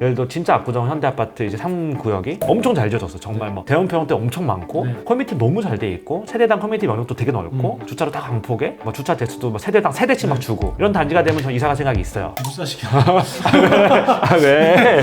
예를 들어 진짜 압구정 현대아파트 이제 3구역이 엄청 잘 지어졌어. 정말 뭐 대형평대 엄청 많고 커뮤니티 너무 잘 돼 있고 세대당 커뮤니티 면적도 되게 넓고 주차로 다 강폭에 뭐 주차 대수도 뭐 세대당 세대씩 막 주고 이런 단지가 되면 전 이사갈 생각이 있어요. 무사시켜. 아, 왜?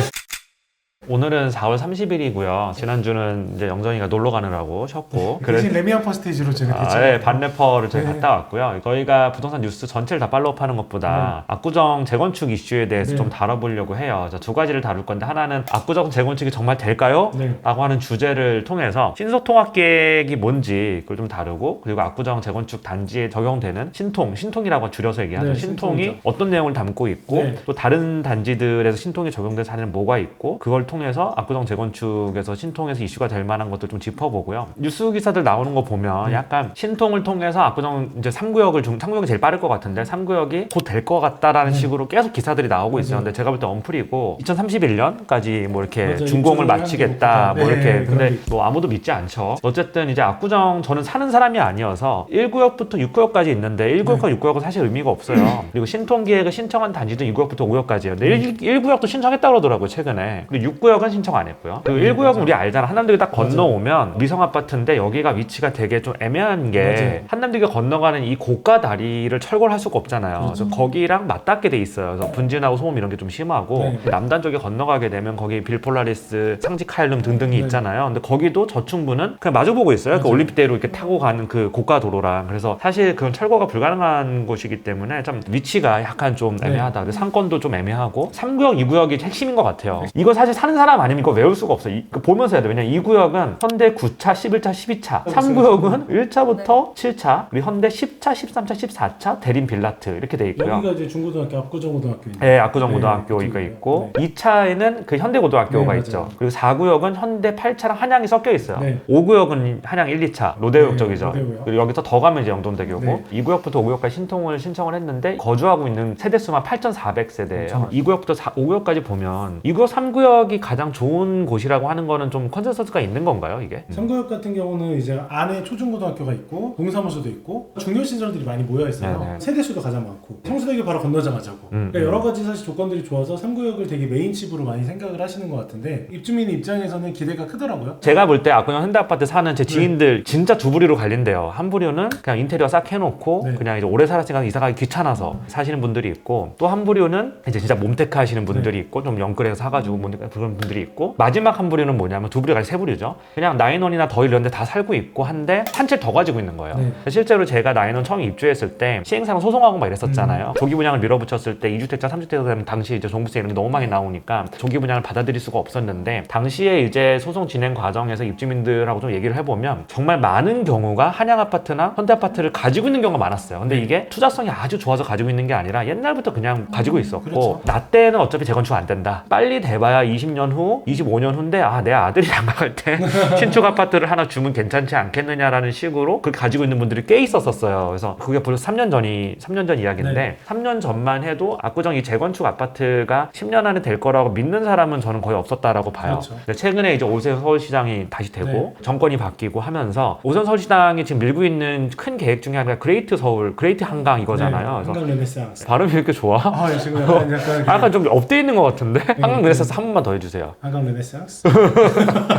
오늘은 4월 30일이고요. 지난주는 이제 영정이가 놀러 가느라고 쉬었고. 대신 레미안 퍼스테이지로 제가 대체. 네, 반래퍼를 저희 갔다 왔고요. 저희가 부동산 뉴스 전체를 다 팔로우하는 것보다 압구정 재건축 이슈에 대해서 좀 다뤄보려고 해요. 두 가지를 다룰 건데 하나는 압구정 재건축이 정말 될까요? 라고 하는 주제를 통해서 신속통합계획이 뭔지 그걸 좀 다루고 그리고 압구정 재건축 단지에 적용되는 신통이라고 줄여서 얘기하죠. 신통이 신통이죠. 어떤 내용을 담고 있고 또 다른 단지들에서 신통이 적용된 사례는 뭐가 있고 그걸 통해서 압구정 재건축에서 신통에서 이슈가 될 만한 것도 좀 짚어보고요. 뉴스 기사들 나오는 거 보면 약간 신통을 통해서 압구정 이제 3구역이 제일 빠를 것 같은데 3구역이 곧 될 것 같다라는 식으로 계속 기사들이 나오고 있어요. 근데 제가 볼 때 언플이고 2031년까지 뭐 이렇게 준공을 마치겠다 뭐 이렇게 근데 뭐 아무도 믿지 않죠. 어쨌든 이제 압구정 저는 사는 사람이 아니어서 1구역부터 6구역까지 있는데 1구역과 6구역은 사실 의미가 없어요. 그리고 신통 계획을 신청한 단지도 2구역부터 5구역까지예요. 근데 1구역도 신청했다고 그러더라고요 최근에. 그리고 6구역은 신청 안 했고요. 그리고 1구역은 우리 알잖아. 한남대교 딱 건너오면 미성 아파트인데 여기가 위치가 되게 좀 애매한 게 한남대교 건너가는 이 고가 다리를 철거를 할 수가 없잖아요. 그래서 거기랑 맞닿게 돼 있어요. 그래서 분진하고 소음 이런 게 좀 심하고 남단 쪽에 건너가게 되면 거기 빌폴라리스, 상지카일룸 등등이 있잖아요. 근데 거기도 저층부는 그냥 마주보고 있어요. 그 올림픽대로 이렇게 타고 가는 그 고가 도로랑. 그래서 사실 그건 철거가 불가능한 곳이기 때문에 좀 위치가 약간 좀 애매하다. 근데 상권도 좀 애매하고 3구역, 2구역이 핵심인 것 같아요. 이거 사실 사는 사람 아니면 이거 외울 수가 없어요. 보면서 해야 돼. 왜냐면 2구역은 현대 9차, 11차, 12차. 3구역은 1차부터 7차, 그리고 현대 10차, 13차, 14차, 대림 빌라트 이렇게 돼 있고요. 여기가 이제 중고등학교, 압구정고등학교. 네, 압구정고등학교가 있고 2차에는 그 현대고등학교가 있죠. 그리고 4구역은 현대 8차랑 한양이 섞여 있어요. 5구역은 한양 1, 2차, 로데오역 쪽이죠. 그리고 여기서 더 가면 이제 영동대교고 2구역부터 5구역까지 신청을 했는데 거주하고 있는 세대수만 8,400세대예요. 2구역부터 5구역까지 보면 2구역, 3구역이 가장 좋은 곳이라고 하는 거는 좀 컨센서스가 있는 건가요, 이게? 3구역 같은 경우는 이제 안에 초중고등학교가 있고 동사무소도 있고 중요시설들이 많이 모여 있어요. 세대수도 가장 많고 성수대교 바로 건너자마자고. 그러니까 여러 가지 사실 조건들이 좋아서 3구역을 되게 메인칩으로 많이 생각을 하시는 것 같은데 입주민 입장에서는 기대가 크더라고요. 제가 볼 때 압구정 현대아파트 사는 제 지인들 진짜 두 부류로 갈린대요. 한 부류는 그냥 인테리어 싹 해놓고 그냥 이제 오래 살았으니까 이사가기 귀찮아서 사시는 분들이 있고 또 한 부류는 이제 진짜 몸테크 하시는 분들이 있고 좀 영끌해서 사가지고 그런 분들이 있고 마지막 한 부류는 뭐냐면 두 부류가 세 부류죠. 그냥 나인원이나 더힐 이런 데 다 살고 있고 한데 한 채 더 가지고 있는 거예요. 실제로 제가 나인원 처음 입주했을 때 시행사랑 소송하고 막 이랬었잖아요. 조기 분양을 밀어붙였을 때 2주택자, 3주택자 되면 당시 이제 종부세 이런 게 너무 많이 나오니까 조기 분양을 받아들일 수가 없었는데 당시에 이제 소송 진행 과정에서 입주민들하고 좀 얘기를 해보면 정말 많은 경우가 한양 아파트나 현대 아파트를 가지고 있는 경우가 많았어요. 근데 이게 투자성이 아주 좋아서 가지고 있는 게 아니라 옛날부터 그냥 가지고 있었고 나 때는 어차피 재건축 안 된다. 빨리 돼봐야 20년 후, 25년 후인데 내 아들이 장가갈 때 신축 아파트를 하나 주면 괜찮지 않겠느냐라는 식으로 그걸 가지고 있는 분들이 꽤 있었어요. 그래서 그게 벌써 3년 전 이야기인데 3년 전만 해도 압구정 이 재건축 아파트가 10년 안에 될 거라고 믿는 사람은 저는 거의 없었다라고 봐요. 근데 최근에 이제 오세훈 서울시장이 다시 되고 정권이 바뀌고 하면서 오세훈 서울시장이 지금 밀고 있는 큰 계획 중에 하나가 그레이트 서울, 그레이트 한강 이거잖아요. 그래서 한강 르네상스. 발음이 이렇게 좋아? 지금 약간 좀 업돼 있는 것 같은데? 한강 르네상스 한 번만 더 해주세요. 한강 르네상스.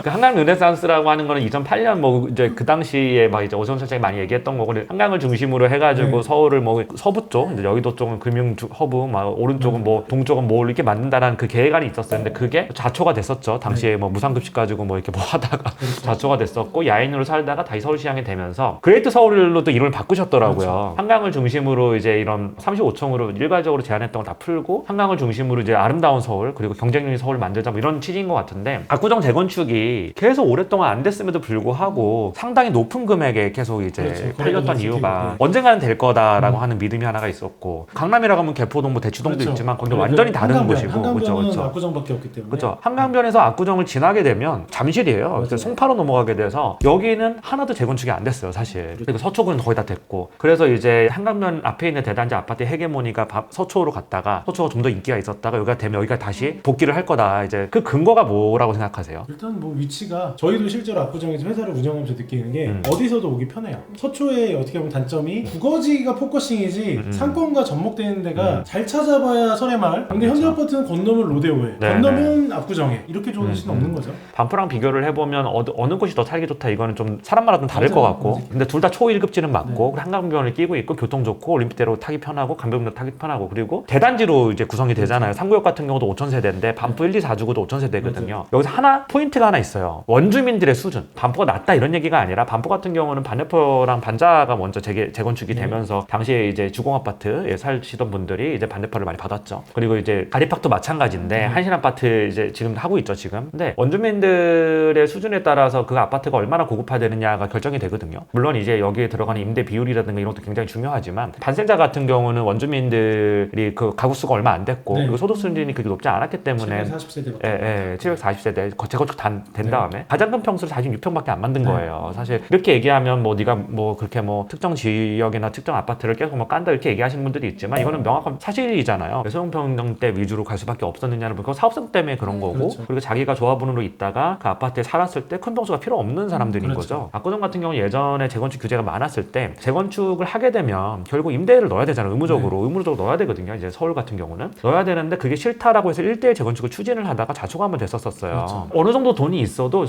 그 한강 르네상스라고 하는 거는 2008년 뭐 이제 그 당시에 막 이제 오세훈 서울시장이 많이 얘기했던 거고 한강을 중심으로 해가지고 서울을 뭐 서부 쪽, 이제 여의도 쪽은 금융 허브, 막 오른쪽은 뭐 동쪽은 뭐 이렇게 만든다라는 그 계획안이 있었어요. 근데 그게 자초가 됐었죠. 당시에 뭐 무상급식 가지고 뭐 이렇게 뭐 하다가 자초가 됐었고 야인으로 살다가 다시 서울시장이 되면서 그레이트 서울로도 이름을 바꾸셨더라고요. 한강을 중심으로 이제 이런 35층으로 일괄적으로 제안했던 걸 다 풀고 한강을 중심으로 이제 아름다운 서울 그리고 경쟁력의 서울 만들자 뭐 이런 취지인 것 같은데 압구정 재건축이 계속 오랫동안 안 됐음에도 불구하고 상당히 높은 금액에 계속 이제 팔렸던 이유가 언젠가는 될 거다라고 하는 믿음이 하나가 있었고 강남이라고 하면 개포동 뭐 대치동도 있지만 거기는 완전히 다른 곳이고 한강변은 압구정밖에 없기 때문에 그렇죠. 한강변에서 압구정을 지나게 되면 잠실이에요. 그래서 송파로 넘어가게 돼서 여기는 하나도 재건축이 안 됐어요 사실. 그리고 서초구는 거의 다 됐고 그래서 이제 한강변 앞에 있는 대단지 아파트 헤게모니가 서초로 갔다가 서초가 좀 더 인기가 있었다가 여기가 되면 여기가 다시 복귀를 할 거다 이제 있는데 그 근거가 뭐라고 생각하세요? 일단 뭐 위치가 저희도 실제로 압구정에서 회사를 운영하면서 느끼는 게 어디서도 오기 편해요. 서초의 어떻게 보면 단점이 주거지가 포커싱이지 상권과 접목되는 데가 잘 찾아봐야 설해마을. 근데 현대아파트는 건너면 로데오에, 건너면 압구정에 이렇게 좋을 수는 없는 거죠. 반프랑 비교를 해보면 어느 곳이 더 살기 좋다 이거는 좀 사람마다 좀 다를 것 같고 근데 둘 다 초1급지는 맞고 한강변을 끼고 있고 교통 좋고 올림픽대로 타기 편하고 강변도 타기 편하고 그리고 대단지로 이제 구성이 되잖아요. 3구역 같은 경우도 5,000세대인데 반포 1, 2, 4주구도 5,000세대거든요. 여기서 하나 포인트가 하나 있어요. 원주민들의 수준. 반포가 낮다 이런 얘기가 아니라 반포 같은 경우는 반대포랑 반자가 먼저 재건축이 되면서 당시에 이제 주공아파트에 사시던 분들이 이제 반대포를 많이 받았죠. 그리고 이제 가리팍도 마찬가지인데 한신아파트 이제 지금 하고 있죠 지금. 근데 원주민들의 수준에 따라서 그 아파트가 얼마나 고급화되느냐가 결정이 되거든요. 물론 이제 여기에 들어가는 임대 비율이라든가 이런 것도 굉장히 중요하지만 반센자 같은 경우는 원주민들이 그 가구 수가 얼마 안 됐고 그리고 소득 수준이 그렇게 높지 않았기 때문에 740세대 740세대 재건축 된 다음에 가장 큰 평수를 46평밖에 안 만든 거예요. 사실 이렇게 얘기하면 뭐 네가 뭐 그렇게 뭐 특정 지역이나 특정 아파트를 계속 뭐 깐다 이렇게 얘기하시는 분들이 있지만 이거는 명확한 사실이잖아요. 소형평형대 위주로 갈 수밖에 없었느냐는 그건 사업성 때문에 그런 거고 그리고 자기가 조합원으로 있다가 그 아파트에 살았을 때 큰 평수가 필요 없는 사람들인 거죠. 압구정 같은 경우 예전에 재건축 규제가 많았을 때 재건축을 하게 되면 결국 임대를 넣어야 되잖아요. 의무적으로 넣어야 되거든요. 이제 서울 같은 경우는 넣어야 되는데 그게 싫다라고 해서 1대1 재건축을 추진을 하다가 좌초가 됐었어요. 어느 정도 돈이 있어도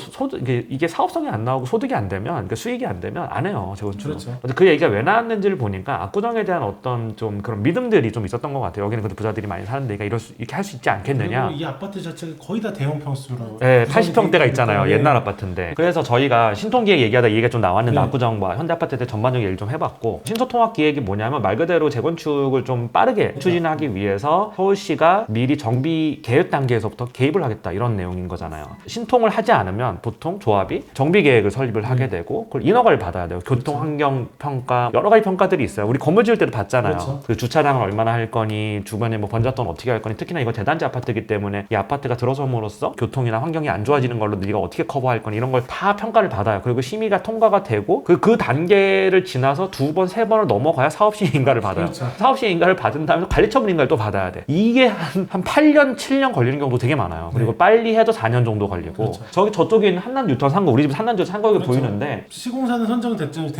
이게 사업성이 안 나오고 소득이 안 되면 그러니까 수익이 안 되면 안 해요. 재건축. 그 얘기가 왜 나왔는지를 보니까 압구정에 대한 어떤 좀 그런 믿음들이 좀 있었던 것 같아요. 여기는 그래도 부자들이 많이 사는데 이렇게 할 수 있지 않겠느냐. 이 아파트 자체가 거의 다 대형 평수로. 네, 80평대가 있잖아요. 옛날 아파트인데. 그래서 저희가 신통기획 얘기하다 얘기가 좀 나왔는데 압구정과 현대아파트에 대해 전반적인 얘기를 좀 해봤고 신소통합기획이 뭐냐면 말 그대로 재건축을 좀 빠르게 추진하기 위해서 서울시가 미리 정비 계획 단계에서부터 개입을 하겠다 이런 내용인 거잖아요. 신통을 하지 않으면 보통 조합이 정비 계획을 설립을 하게 되고 그걸 인허가를 받아야 돼요. 교통 환경 평가 여러 가지 평가들이 있어요. 우리 건물 지을 때도 봤잖아요. 그 주차장을 얼마나 할 거니 주변에 뭐 번잡돈 어떻게 할 거니 특히나 이거 대단지 아파트이기 때문에 이 아파트가 들어섬으로써 교통이나 환경이 안 좋아지는 걸로 네가 어떻게 커버할 거니 이런 걸 다 평가를 받아요. 그리고 심의가 통과가 되고 그 단계를 지나서 2번, 3번을 넘어가야 사업시행 인가를 받아요. 사업시행 인가를 받은 다음에 관리처분 인가를 또 받아야 돼. 이게 한 8년, 7년 걸리는 경우도 되게 많아요. 그리고 빨리 해도 4년 정도 걸리고 저쪽에 있는 한남 뉴턴 산거 우리 집 한남 뉴턴 산거에 보이는데 시공사는 선정됐지만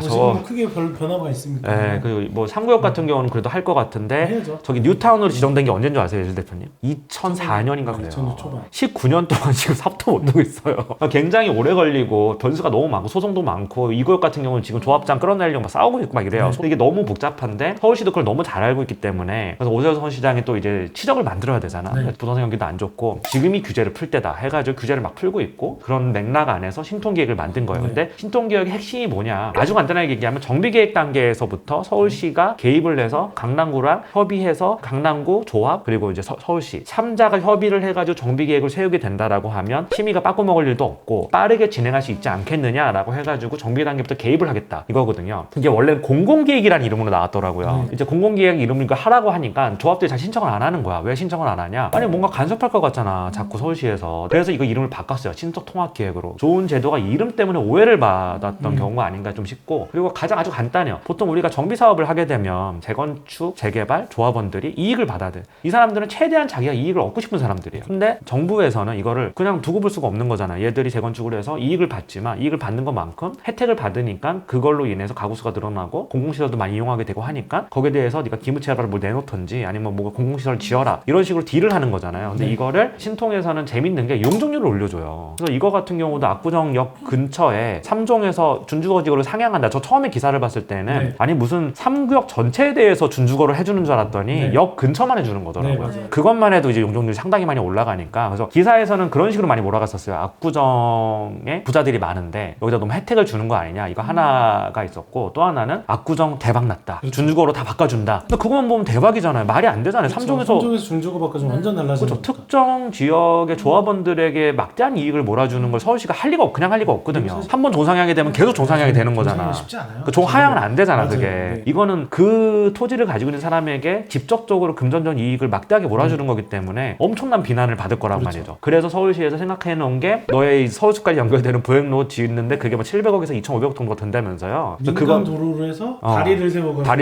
지금 크게 별 변화가 있습니다. 네, 그리고 뭐 3구역 같은 경우는 그래도 할 것 같은데 저기 뉴타운으로 지정된 게 언제인 줄 아세요, 예실 대표님? 2004년인가 그래요. 2000년 초반. 19년 동안 지금 삽도 못 두고 있어요. 굉장히 오래 걸리고 변수가 너무 많고 소송도 많고 2구역 같은 경우는 지금 조합장 끌어내려고 막 싸우고 있고 막 이래요. 이게 너무 복잡한데 서울시도 그걸 너무 잘 알고 있기 때문에 그래서 오세훈 시장이 또 이제 치적을 만들어야 되잖아. 부동산 경기도 안 좋고 지금이 규제를 풀 때다 해가지고 규제를 막 풀고 있고 그런 맥락 안에서 신통계획을 만든 거예요. 근데 신통계획의 핵심이 뭐냐? 아주 간단하게 얘기하면 정비계획 단계에서부터 서울시가 개입을 해서 강남구랑 협의해서 강남구 조합 그리고 이제 서울시 3자가 협의를 해가지고 정비계획을 세우게 된다라고 하면 심의가 빠꾸먹을 일도 없고 빠르게 진행할 수 있지 않겠느냐라고 해가지고 정비 단계부터 개입을 하겠다 이거거든요. 이게 원래 공공기획이라는 이름으로 나왔더라고요. 이제 공공기획 이름을 이거 하라고 하니까 조합들이 잘 신청을 안 하는 거야. 왜 신청을 안 하냐? 아니 뭔가 간섭할 것 같잖아. 자꾸 서울시에서. 그래서 이거 이름을 바꿨어요. 신통통합기획으로. 좋은 제도가 이름 때문에 오해를 받았던 경우가 아닌가 좀 싶고 그리고 가장 아주 간단해요. 보통 우리가 정비 사업을 하게 되면 재건축, 재개발, 조합원들이 이익을 받아야 돼. 이 사람들은 최대한 자기가 이익을 얻고 싶은 사람들이에요. 근데 정부에서는 이거를 그냥 두고 볼 수가 없는 거잖아. 얘들이 재건축을 해서 이익을 받지만 이익을 받는 것만큼 혜택을 받으니까 그걸로 인해서 가구수가 늘어나고 공공시설도 많이 이용하게 되고 하니까 거기에 대해서 네가 기무채가를 뭘 내놓던지 아니면 뭐 공공시설을 지어라 이런 식으로 딜을 하는 거잖아요. 근데 이거를 신통에서는 재밌는 게 용적률을 올려줘요. 그래서 이거 같은 경우도 압구정역 근처에 3종에서 준주거지구를 상향한다. 저 처음에 기사를 봤을 때는 아니 무슨 3구역 전체에 대해서 준주거를 해주는 줄 알았더니 역 근처만 해주는 거더라고요. 그것만 해도 이제 용적률이 상당히 많이 올라가니까 그래서 기사에서는 그런 식으로 많이 몰아갔었어요. 압구정에 부자들이 많은데 여기다 너무 혜택을 주는 거 아니냐 이거 하나가 있었고 또 하나는 압구정 대박났다. 준주거로 다 바꿔준다. 근데 그것만 보면 대박이잖아요. 말이 안 되잖아요. 3종에서 준주거 바꿔주면 완전 달라지는 그렇죠. 특정 지역의 조합원들에게 막대한 이익을 몰아주는 걸 서울시가 그냥 할 리가 없거든요. 한 번 종상향이 되면 계속 종상향이 되는 거잖아. 쉽지 않아요. 그 종하향은 안 되잖아. 그게 이거는 그 토지를 가지고 있는 사람에게 직접적으로 금전적 이익을 막대하게 몰아주는 거기 때문에 엄청난 비난을 받을 거란 말이죠. 그래서 서울시에서 생각해 놓은 게 너의 서울숲까지 연결되는 보행로 짓는데 그게 뭐 700억에서 2,500억 정도가 된다면서요. 민간 도로로 해서 다리를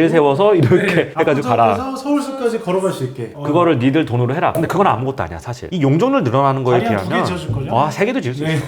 세워서 이렇게 해가지고 가라. 서울숲까지 걸어갈 수 있게. 그거를 니들 돈으로 해라. 근데 그건 아무것도 아무것도 아니야 사실. 이 용적률 늘어나는 거에 다리 한 비하면 2개 지어줄걸요? 와 3개도 지을 수 네. 있어.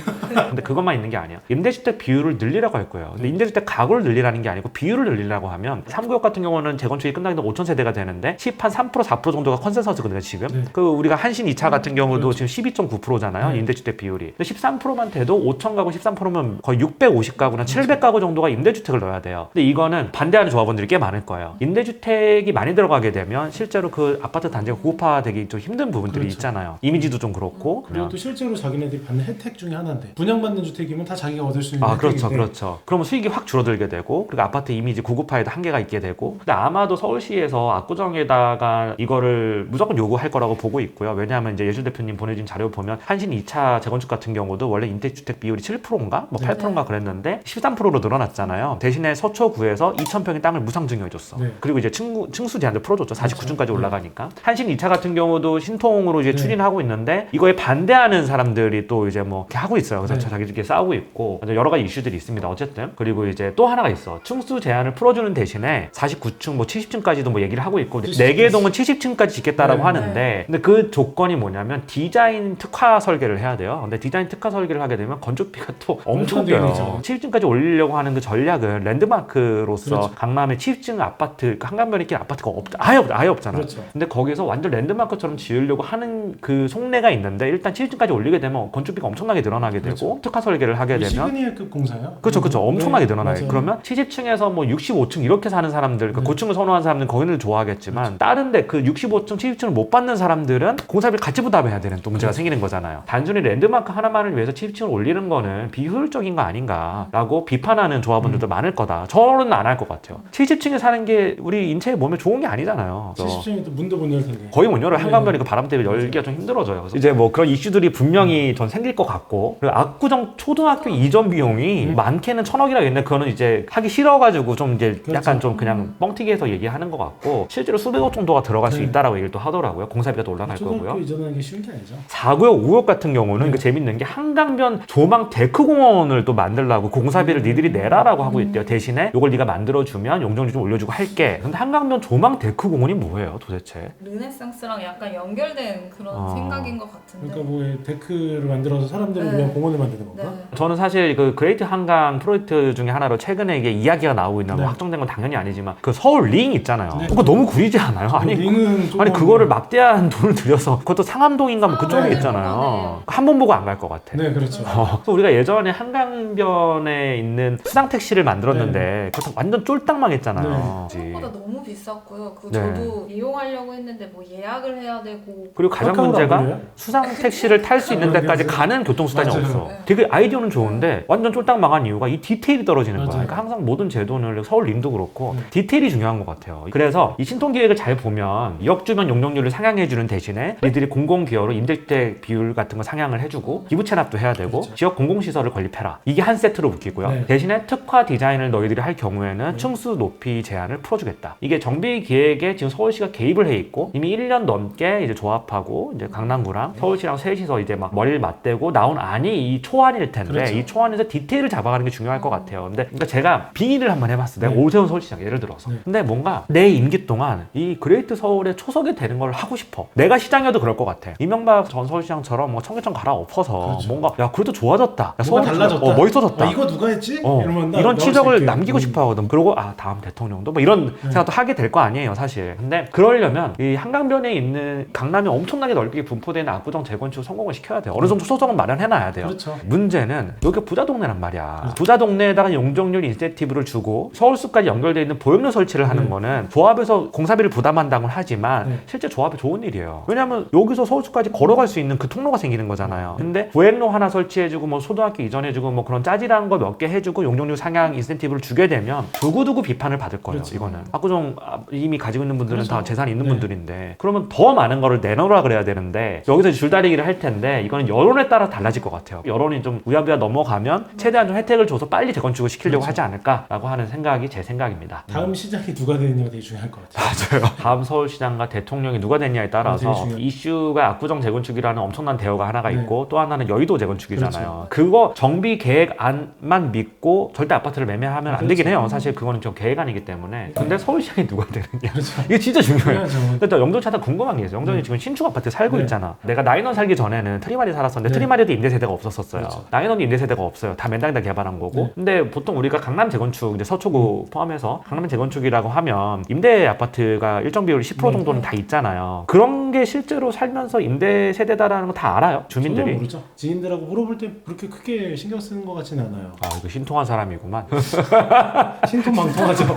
근데 그것만 있는 게 아니야. 임대주택 비율을 늘리라고 할 거예요. 근데 임대주택 가구를 늘리라는 게 아니고 비율을 늘리라고 하면 3구역 같은 경우는 재건축이 끝나기 전에 5,000세대가 되는데 10 한 3% 4% 정도가 컨센서스거든요 지금. 네. 그 우리가 한신 2차 같은 경우도 그렇죠. 지금 12.9%잖아요. 네. 임대주택 비율이. 근데 13%만 돼도 5,000가구 13%면 거의 650가구나 700가구 정도가 임대주택을 넣어야 돼요. 근데 이거는 반대하는 조합원들이 꽤 많을 거예요. 임대주택이 많이 들어가게 되면 실제로 그 아파트 단지가 고급화되기 좀 힘든 부분들이 그렇죠. 있잖아요. 이미지도 좀 그렇고. 그리고 또 실제로 자기네들이 받는 혜택 중에 하나인데 분양받는 주택이면 다 자기가 얻을 수 있는 아 그렇죠 혜택인데 그렇죠. 그러면 수익이 확 줄어들게 되고 그리고 아파트 이미지 고급화에도 한계가 있게 되고 근데 아마도 서울시에서 압구정에다가 이거를 무조건 요구할 거라고 보고 있고요. 왜냐하면 이제 예준 대표님 보내준 자료 보면 한신 2차 재건축 같은 경우도 원래 임대주택 비율이 7%인가 뭐 8%인가 그랬는데 13%로 늘어났잖아요. 대신에 서초구에서 2,000평의 땅을 무상 증여해줬어. 네. 그리고 이제 층수 제한도 풀어줬죠. 49층까지 그렇죠. 올라가니까. 한신 2차 같은 경우도 신통으로 이제 네. 추진하고 있는데 이거에 반대하는 사람들이 또 이제 뭐 이렇게 하고 있어요. 그래서 네. 자기들끼리 싸우고 있고 여러 가지 이슈들이 있습니다. 어쨌든 그리고 이제 또 하나가 있어. 층수 제한을 풀어주는 대신에 49층 뭐 70층까지도 뭐 얘기를 하고 있고 4개 동은 70층까지 짓겠다라고 네. 하는데 근데 그 조건이 뭐냐면 디자인 특화 설계를 해야 돼요. 근데 디자인 특화 설계를 하게 되면 건축비가 또 엄청 되게 뛰어요. 되죠. 70층까지 올리려고 하는 그 전략은 랜드마크로서 그렇죠. 강남에 70층 아파트 한강변에 있는 아파트가 아예 없잖아. 그렇죠. 근데 거기서 완전 랜드마크처럼 지으려고 하는 그 속내가 있는데 일단 70층까지 올리게 되면 건축비가 엄청나게 늘어나게 되고 그렇죠. 특화 설계를 하게 되면 시그니엘급 공사요? 그렇죠. 엄청나게 네, 늘어나요. 맞아요. 그러면 70층에서 뭐 65층 이렇게 사는 사람들, 그러니까 네. 고층을 선호하는 사람들은 거기를 좋아하겠지만 다른데 그 65층, 70층을 못 받는 사람들은 공사비를 같이 부담해야 되는 또 문제가 생기는 거잖아요. 단순히 랜드마크 하나만을 위해서 70층을 올리는 거는 비효율적인 거 아닌가라고 비판하는 조합원들도 많을 거다. 저는 안 할 것 같아요. 70층에 사는 게 우리 인체의 몸에 좋은 게 아니잖아요. 그래서 70층이 또 문도 못 열 텐데. 거의 못 열어요. 네. 한강변이 그 바람 때문에 열기가 좀 힘들어져요. 그래서 이제 뭐 그런 이슈들이 분명히 전 생길 것 같고 그리고 압구정 초등학교 이전 비용이 많게는 1,000억이라고 했는데 그거는 이제 하기 싫어가지고 좀 이제 그렇죠. 약간 좀 그냥 뻥튀기해서 얘기하는 것 같고 실제로 수백억 정도가 들어갈 수 네. 있다라고 얘기를 또 하더라고요. 공사비가 또 올라갈 초등학교 거고요. 이전하는 게 쉬운 게 아니죠. 4구역, 5구역 같은 경우는 네. 그 재밌는 게 한강변 조망 데크공원을 또 만들라고 공사비를 니들이 내라라고 하고 있대요. 대신에 이걸 네가 만들어주면 용적률 좀 올려주고 할게. 근데 한강변 조망 데크공원이 뭐예요 도대체? 르네상스랑 약간 연결된 그런 생각인 것 같은데. 그러니까 뭐 데크를 만들어서 사람들을 네. 위한 공원을 만드는 건가? 네. 저는 사실 그 그레이트 한강 프로젝트 중에 하나로 최근에 이게 이야기가 나오고 있는 네. 뭐 확정된 건 당연히 아니지만 그 서울 링 있잖아요. 네. 그거 너무 구리지 않아요? 아니 링은 조금 아니 그거를 막대한 돈을 들여서 그것도 상암동인가 뭐 그쪽에 네. 있잖아요. 한 번 보고 안 갈 것 같아. 네, 그렇죠. 그래서 우리가 예전에 한강변에 있는 수상 택시를 만들었는데 그것도 완전 쫄딱 망했잖아요. 생각보다 너무 비쌌고요. 그 네. 저도 이용하려고 했는데 뭐 예약을 해야 되고. 그리고 가장 카카오로 안 문제가 불려요? 수상 택시를 탈 수 있는 네, 데까지 맞아요. 가는 교통수단이 맞아요. 없어. 네. 되게 아이디어는 좋은데 완전 쫄딱 망한 이유가 이 디테일이 떨어지는 거야. 맞아요. 그러니까 항상 모든 제도는 서울 림도 그렇고 네. 디테일이 중요한 것 같아요. 그래서 이 신통기획을 잘 보면 지역 주변 용적률을 상향해주는 대신에 니들이 공공기여로 임대주택 비율 같은 거 상향을 해주고 기부 체납도 해야 되고 그렇죠. 지역 공공시설을 건립해라. 이게 한 세트로 묶이고요. 네. 대신에 특화 디자인을 너희들이 할 경우에는 층수 높이 제한을 풀어주겠다. 이게 정비 기획에 지금 서울시가 개입을 해 있고 이미 1년 넘게 이제 조합하고 이제 강남구랑 서울시랑 셋이서 이제 막 머리를 맞대고 나온 안이 이 초안일 텐데 그렇죠. 이 초안에서 디테일을 잡아가는 게 중요할 것 같아요. 근데 그러니까 제가 빙의를 한번 해봤어. 내가 네. 오세훈 서울시장 예를 들어서. 네. 근데 뭔가 내 임기 동안 이 그레이트 서울에 초석이 되는 걸 하고 싶어. 내가 시장이어도 그럴 것 같아. 이명박 전 서울시장처럼 뭐 청계천 갈아엎어서 그렇죠. 뭔가 야 그래도 좋아졌다. 야, 뭐가 서울 달라졌다. 멋있어졌다. 이거 누가 했지? 이러면 이런 나올 수 치적을 있게. 남기고 싶어 하거든. 그리고 다음 대통령도 뭐 이런 생각도 하게 될 거 아니에요, 사실. 근데 그러려면 이 한강변에 있는 강남이 엄청나게 넓게 분포되는 압구정 재건축 성공을 시켜야 돼요. 어느 정도 소속은 마련해놔야 돼요. 그렇죠. 문제는 여기가 부자 동네란 말이야. 그렇죠. 부자 동네에다가 용적률 인센티브를 주고 서울숲까지 연결되어 있는 보행로 설치를 하는 네. 거는 조합에서 공사비를 부담한다고 하지만 네. 실제 조합에 좋은 일이에요. 왜냐하면 여기서 서울숲까지 걸어갈 수 있는 그 통로가 생기는 거잖아요. 근데 보행로 하나 설치해주고 뭐 초등학교 이전해주고 뭐 그런 짜질한 거 몇 개 해주고 용적률 상향 인센티브를 주게 되면 두고두고 비판을 받을 거예요. 그렇죠. 이거는 압구정 이미 가지고 있는 분들은 그렇죠. 다 재산이 있는 네. 분들인데 그러면 더 많은 거를 내놓으라 그래야 되는데 여기서 줄다리기를 할 텐데 이거는 여론에 따라 달라질 것 같아요. 여론이 좀 우야부야 넘어가면 최대한 좀 혜택을 줘서 빨리 재건축을 시키려고 하지 않을까라고 하는 생각이 제 생각입니다. 다음 시장이 누가 되느냐가 되게 중요할 것 같아요. 맞아요. 다음 서울시장과 대통령이 누가 됐냐에 따라서 이슈가 압구정 재건축이라는 엄청난 대어가 하나가 있고 또 하나는 여의도 재건축이잖아요. 그거 정비 계획안만 믿고 절대 아파트를 매매하면 안 되긴 해요. 사실 그거는 좀 계획안이기 때문에. 근데 서울시장이 누가 되느냐. 이게 진짜 중요해요. 근데 영종차다 궁금한 게 있어요. 영종이 지금 신축 아파트에 살고 있잖아. 내가 나인원 살기 전에는 트리마리 살았었는데 트리마리도 임대세대가 없었어요. 나인원도 임대세대가 없어요. 다 맨땅에다 개발한 거고. 근데 보통 우리가 강남 재건축, 이제 서초구 포함해서 강남 재건축이라고 하면 임대 아파트가 일정 비율 10% 정도는 다 있잖아요. 그런 게 실제로 살면서 임대 세대다라는 거 다 알아요. 주민들이. 저는 모르죠. 지인들하고 물어볼 때 그렇게 크게 신경 쓰는 것 같지는 않아요. 아, 이거 신통한 사람이구만. 신통망통하죠.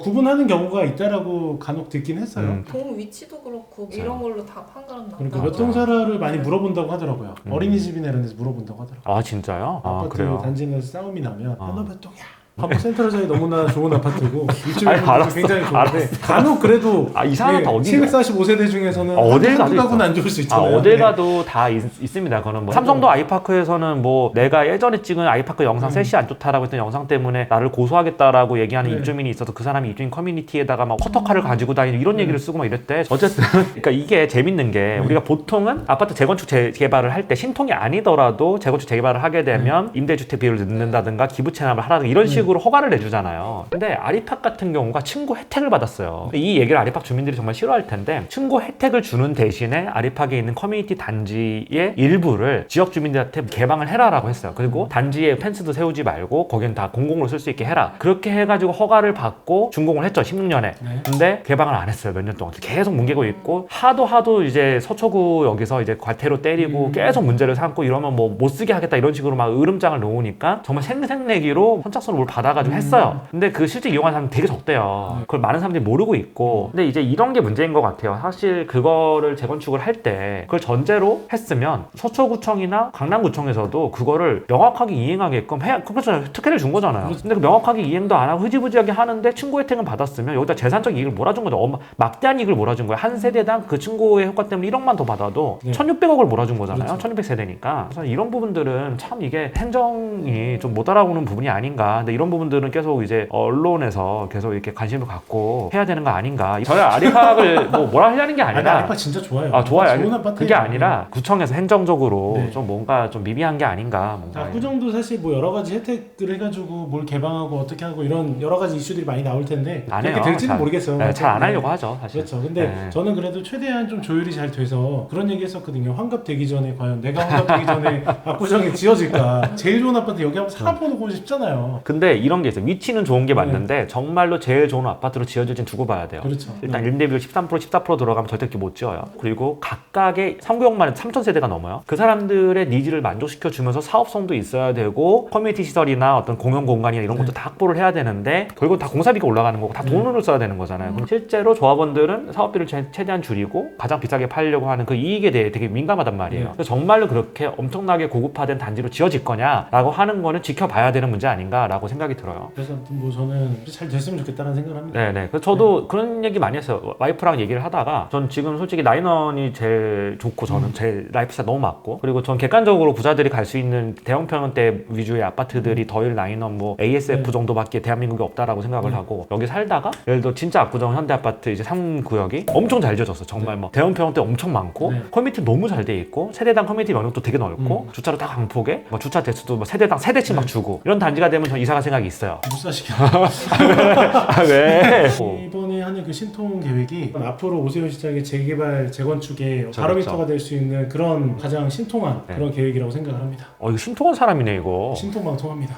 구분하는 경우가 있다라고 간혹 듣긴 했어요. 동 위치도 그렇고 이런 걸로 다 판가름 그러니까 나죠. 몇 동사라를 많이 물어본다고 하더라고요. 어린이집이나 이런 데서 물어본다고 하더라고요. 아, 진짜요? 아, 아파트 그래요? 단지 내에서 싸움이 나면 너 몇 동이야? 한번 센트럴자이 너무나 좋은 아파트고 아니, 이쪽에 알았어. 굉장히 좋은데 간혹 그래도 이상한 아파트 어디 745세대 중에서는 어딜 가도 한두 가구는 있어. 안 좋을 수 있잖아요. 어딜 가도 다 있습니다. 그거는 뭐 삼성도 아이파크에서는 뭐 내가 예전에 찍은 아이파크 영상 셋이 안 좋다라고 했던 영상 때문에 나를 고소하겠다라고 얘기하는 입주민이 있어서 그 사람이 입주민 커뮤니티에다가 막 커터칼을 가지고 다니는 이런 얘기를 쓰고 막 이랬대. 어쨌든 그러니까 이게 재밌는 게 우리가 보통은 아파트 재건축 재개발을 할 때 신통이 아니더라도 재건축 재개발을 하게 되면 임대주택 비율을 넣는다든가 기부 체납을 하라든가 이런 식으로 허가를 내주잖아요. 근데 아리팍 같은 경우가 층고 혜택을 받았어요. 이 얘기를 아리팍 주민들이 정말 싫어할 텐데 층고 혜택을 주는 대신에 아리팍에 있는 커뮤니티 단지의 일부를 지역 주민들한테 개방을 해라라고 했어요. 그리고 단지에 펜스도 세우지 말고 거긴 다 공공으로 쓸 수 있게 해라. 그렇게 해가지고 허가를 받고 준공을 했죠. 16년에. 근데 개방을 안 했어요. 몇 년 동안. 계속 뭉개고 있고 하도 이제 서초구 여기서 이제 과태료 때리고 계속 문제를 삼고 이러면 뭐 못 쓰게 하겠다 이런 식으로 막 으름장을 놓으니까 정말 생색내기로 선착순을 뭘 받아가지고 했어요. 근데 그 실제 이용한 사람 되게 적대요. 그걸 많은 사람들이 모르고 있고. 근데 이제 이런 게 문제인 것 같아요. 사실 그거를 재건축을 할 때 그걸 전제로 했으면 서초구청이나 강남구청에서도 그거를 명확하게 이행하게끔 그렇죠. 특혜를 준 거잖아요. 근데 그 명확하게 이행도 안 하고 흐지부지하게 하는데 층고 혜택은 받았으면 여기다 재산적 이익을 몰아준 거죠. 막대한 이익을 몰아준 거예요. 한 세대당 그 층고의 효과 때문에 1억만 더 받아도 1,600억을 몰아준 거잖아요. 1,600세대니까. 그래서 이런 부분들은 참 이게 행정이 좀 못 알아보는 부분이 아닌가. 근데 이런 부분들은 계속 이제 언론에서 계속 이렇게 관심을 갖고 해야 되는 거 아닌가. 저희 아리팍을 뭐라 하려는 게 아니라 아리팍 진짜 좋아요. 아, 좋아요. 좋은 아파트 그게 아니라 구청에서 행정적으로 좀 뭔가 좀 미비한 게 아닌가. 압구정도 사실 뭐 여러 가지 혜택을 해가지고 뭘 개방하고 어떻게 하고 이런 여러 가지 이슈들이 많이 나올 텐데 안 그렇게 해요. 될지는 모르겠어요. 네, 잘 안 하려고 하죠, 사실. 그렇죠. 근데 저는 그래도 최대한 좀 조율이 잘 돼서 그런 얘기 했었거든요. 환갑되기 전에 과연 내가 환갑되기 전에 압구정이 지어질까? 제일 좋은 아파트 여기 한번 사놓고 싶잖아요. 근데 이런 게 있어요. 위치는 좋은 게 맞는데 정말로 제일 좋은 아파트로 지어질지는 두고 봐야 돼요. 그렇죠. 일단 임대비율 13%, 14% 들어가면 절대 이렇게 못 지어요. 그리고 각각의 3구역만 3,000세대가 넘어요. 그 사람들의 니즈를 만족시켜 주면서 사업성도 있어야 되고 커뮤니티 시설이나 어떤 공용 공간이나 이런 것도 다 확보를 해야 되는데 결국은 다 공사비가 올라가는 거고 다 돈을 써야 되는 거잖아요. 그럼 실제로 조합원들은 사업비를 최대한 줄이고 가장 비싸게 팔려고 하는 그 이익에 대해 되게 민감하단 말이에요. 그래서 정말로 그렇게 엄청나게 고급화된 단지로 지어질 거냐라고 하는 거는 지켜봐야 되는 문제 아닌가라고 생각이 들어요. 그래서 뭐 저는 잘 됐으면 좋겠다는 생각을 합니다. 네네. 그래서 저도 그런 얘기 많이 했어요. 와이프랑 얘기를 하다가 전 지금 솔직히 나인원이 제일 좋고 저는 제 라이프 스타일 너무 맞고 그리고 전 객관적으로 부자들이 갈 수 있는 대형 평형대 위주의 아파트들이 더일 나인원 뭐 ASF 정도밖에 대한민국에 없다라고 생각을 하고 여기 살다가 예를 들어 진짜 압구정 현대아파트 이제 3구역이 엄청 잘 지어졌어. 정말 뭐 대형 평형대 엄청 많고 커뮤니티 너무 잘 돼 있고 세대당 커뮤니티 면적도 되게 넓고 주차로 다 강폭에 뭐 주차 대수도 뭐 세대당 세대씩 막 주고 이런 단지가 되면 전 이사갈 생각이 있어요. 못 사시게. 아, 왜? 이번에 하는 그 신통 계획이 앞으로 오세훈 시장의 재개발 재건축의 바로미터가 될 수 있는 그런 가장 신통한 그런 계획이라고 생각을 합니다. 이거 신통한 사람이네 이거. 신통망통합니다.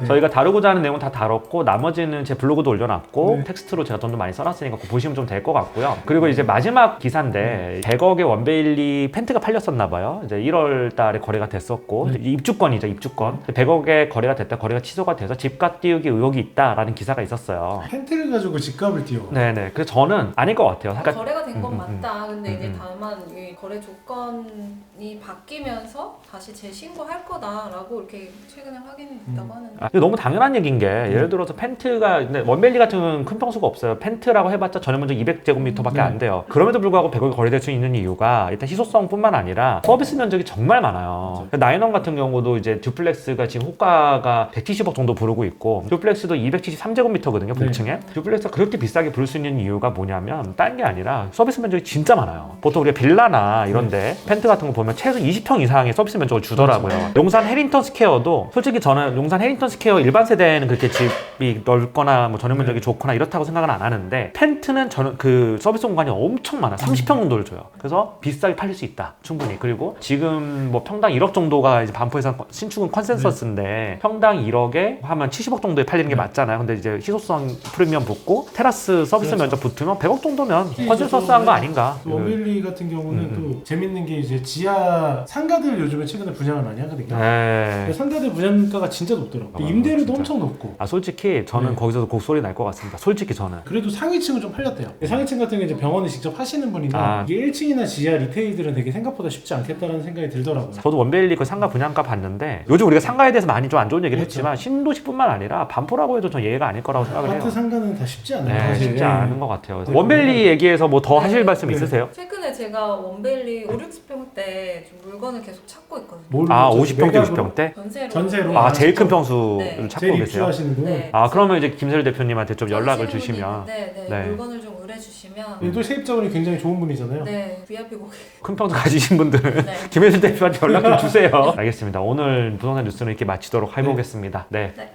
저희가 다루고자 하는 내용은 다 다뤘고 나머지는 제 블로그도 올려놨고 텍스트로 제가 돈도 많이 써놨으니까 그거 보시면 좀 될 것 같고요. 그리고 이제 마지막 기사인데 100억의 원베일리 펜트가 팔렸었나 봐요. 이제 1월 달에 거래가 됐었고 입주권이죠. 입주권. 100억에 거래가 됐다. 거래가 취소가 돼서 집값 띄우기 의혹이 있다라는 기사가 있었어요. 펜트를 가지고 집값을 띄워. 네네. 그래서 저는 아닐 것 같아요. 그러니까 거래가 된 된 건 맞다. 근데 이제 음. 다만 이 거래 조건이 바뀌면서 다시 재신고할 거다라고 이렇게 최근에 확인이 됐다고 하는데. 이거 너무 당연한 얘기인 게 예를 들어서 펜트가 근데 원벨리 같은 경우는 큰 평수가 없어요. 펜트라고 해봤자 전용면적 200제곱미터밖에 안 돼요. 그럼에도 불구하고 100억이 거래될 수 있는 이유가 일단 희소성뿐만 아니라 서비스 면적이 정말 많아요. 나인원 같은 경우도 이제 듀플렉스가 지금 호가가 170억 정도 부르고 있고 듀플렉스도 273제곱미터거든요. 복층에. 듀플렉스가 그렇게 비싸게 부를 수 있는 이유가 뭐냐면 딴 게 아니라 서비스 면적이 진짜 많아요. 보통 우리가 빌라나 이런데 펜트 같은 거 보면 최소 20평 이상의 서비스 면적을 주더라고요. 용산 해링턴 스퀘어도 솔직히 저는 용산 해링턴 스퀘어 일반 세대는 그렇게 집이 넓거나 뭐 전용 면적이 좋거나 이렇다고 생각은 안 하는데 펜트는 저는 그 서비스 공간이 엄청 많아요. 30평 정도를 줘요. 그래서 비싸게 팔릴 수 있다. 충분히. 그리고 지금 뭐 평당 1억 정도가 이제 반포에서 신축은 컨센서스인데 평당 1억에 하면 70억 정도에 팔리는 게 맞잖아요. 근데 이제 희소성 프리미엄 붙고 테라스 서비스 면적 붙으면 100억 정도면 컨센서스한 거 아닌가. 원빌리 같은 경우는 또 재밌는 게 이제 지하 상가들 요즘에 최근에 분양을 많이 하거든요. 네. 상가들 분양가가 진짜 높더라고요. 맞아요, 임대료도 진짜. 엄청 높고. 아 솔직히 저는 네. 거기서도 곡소리 날 것 같습니다. 솔직히 저는. 그래도 상위층은 좀 팔렸대요. 상위층 같은 경우 이제 병원을 직접 하시는 분이나 아. 이게 1층이나 지하 리테일들은 되게 생각보다 쉽지 않겠다라는 생각이 들더라고요. 저도 원베일리 그 상가 분양가 봤는데 요즘 우리가 상가에 대해서 많이 좀 안 좋은 얘기를 그렇죠. 했지만 신도시뿐만 아니라 반포라고 해도 전 예외가 아닐 거라고 생각을 아파트 해요. 상가는 다 쉽지 않아요. 네, 사실. 쉽지 않은 것 같아요. 네. 원베일리 얘기해서 뭐 더 하실 네. 말씀 네. 있으세요? 최근에 제가 원벨리 5, 60평 때 좀 물건을 계속 찾고 있거든요. 뭘로 아 저기 50평대 매각으로? 60평대? 전세로. 아 제일 큰 진짜? 평수를 네. 찾고 제일 계세요? 입주하시는군요. 네. 아 그러면 이제 김세일 대표님한테 좀 연락을 전세 주시면 네, 네. 물건을 좀 의뢰주시면 또 세입자분이 굉장히 좋은 분이잖아요. 네, VIP 고객. 큰 평수 가지신 분들 네. 김혜수 대표한테 연락 좀 주세요. 알겠습니다. 오늘 부동산 뉴스는 이렇게 마치도록 해보겠습니다. 네. 네.